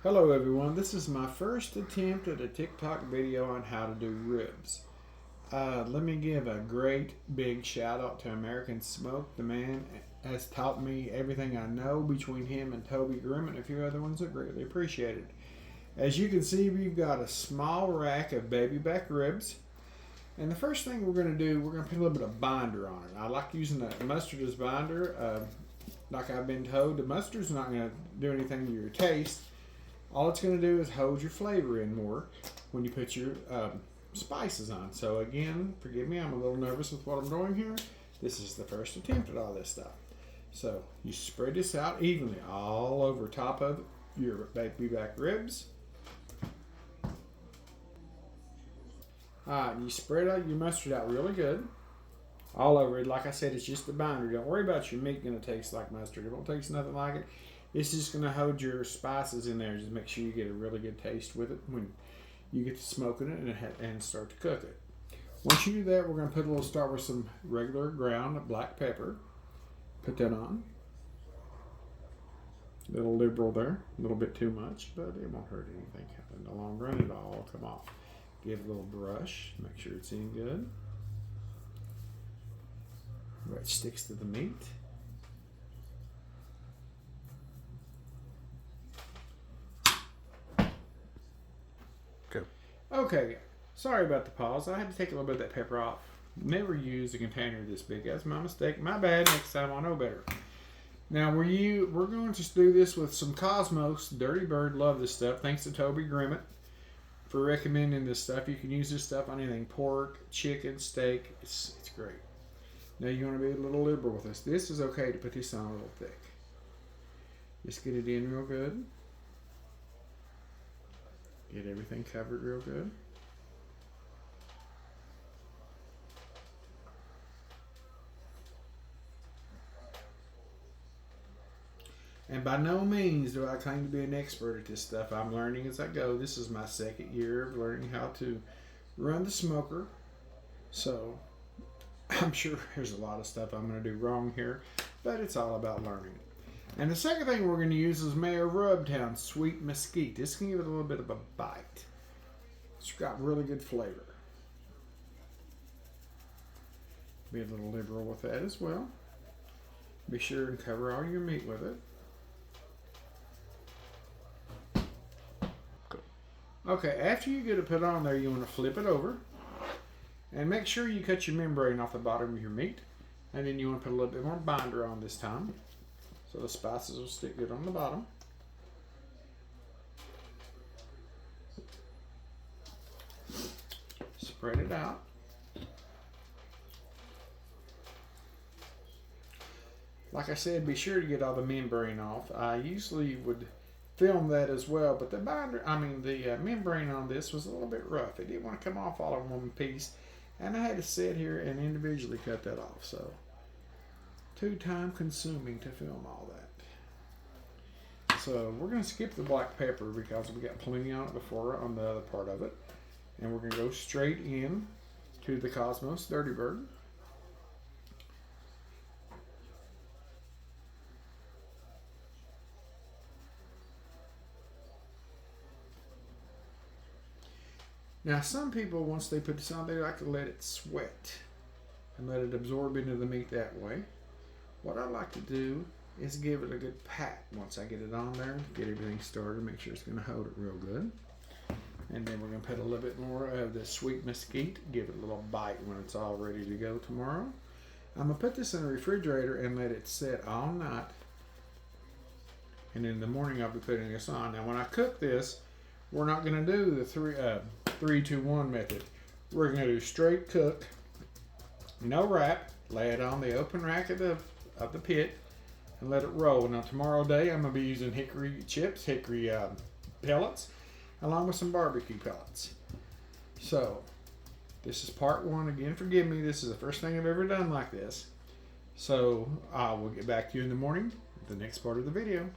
Hello everyone, this is my first attempt at a TikTok video on how to do ribs. Let me give a great big shout out to American Smoke. The man has taught me everything I know. Between him and Toby Grimm and a few other ones, I greatly appreciate it. As you can see, we've got a small rack of baby back ribs. And the first thing we're going to do, we're going to put a little bit of binder on it. I like using the mustard as binder. Like I've been told, the mustard's not going to do anything to your taste. All it's going to do is hold your flavor in more when you put your spices on. So again, forgive me, I'm a little nervous with what I'm doing here. This is the first attempt at all this stuff. So you spread this out evenly all over top of your baby back ribs. Alright, you spread out your mustard out really good. All over it. Like I said, it's just a binder. Don't worry about your meat going to taste like mustard. It won't taste nothing like it. It's just going to hold your spices in there. Just make sure you get a really good taste with it when you get to smoking it and start to cook it. Once you do that, we're going to start with some regular ground black pepper. Put that on. A little liberal there. A little bit too much, but it won't hurt anything. In the long run, it'll all come off. Give it a little brush. Make sure it's in good. Where it sticks to the meat. Okay, sorry about the pause. I had to take a little bit of that pepper off. Never used a container this big. That's my mistake. My bad. Next time I'll know better. Now we're going to do this with some Cosmos Dirty Bird. Love this stuff. Thanks to Toby Grimmett for recommending this stuff. You can use this stuff on anything: pork, chicken, steak. It's great. Now you want to be a little liberal with this. This is okay to put this on a little thick. Just get it in real good. Get everything covered real good. And by no means do I claim to be an expert at this stuff. I'm learning as I go. This is my second year of learning how to run the smoker. So I'm sure there's a lot of stuff I'm going to do wrong here, but it's all about learning. And the second thing we're going to use is Mayor of Rubtown Sweet Mesquite. This can give it a little bit of a bite. It's got really good flavor. Be a little liberal with that as well. Be sure and cover all your meat with it. Okay, after you get it put on there, you want to flip it over. And make sure you cut your membrane off the bottom of your meat. And then you want to put a little bit more binder on this time, so the spices will stick good on the bottom. Spread it out. Like I said, be sure to get all the membrane off. I usually would film that as well, but the membrane on this was a little bit rough. It didn't want to come off all in one piece, and I had to sit here and individually cut that off. So too time consuming to film all that. So we're going to skip the black pepper because we got plenty on it before on the other part of it. And we're going to go straight in to the Cosmos Dirty Bird. Now some people, once they put this on, they like to let it sweat and let it absorb into the meat that way. What I like to do is give it a good pat once I get it on there, get everything started, make sure it's going to hold it real good. And then we're going to put a little bit more of the sweet mesquite, give it a little bite when it's all ready to go tomorrow. I'm going to put this in the refrigerator and let it sit all night. And in the morning I'll be putting this on. Now when I cook this, we're not going to do the 3-2-1 method. We're going to do straight cook, no wrap, lay it on the open rack of the pit, and let it roll. Now tomorrow day I'm going to be using hickory chips, hickory pellets, along with some barbecue pellets. So this is part one. Again, forgive me, this is the first thing I've ever done like this. So I will get back to you in the morning with the next part of the video.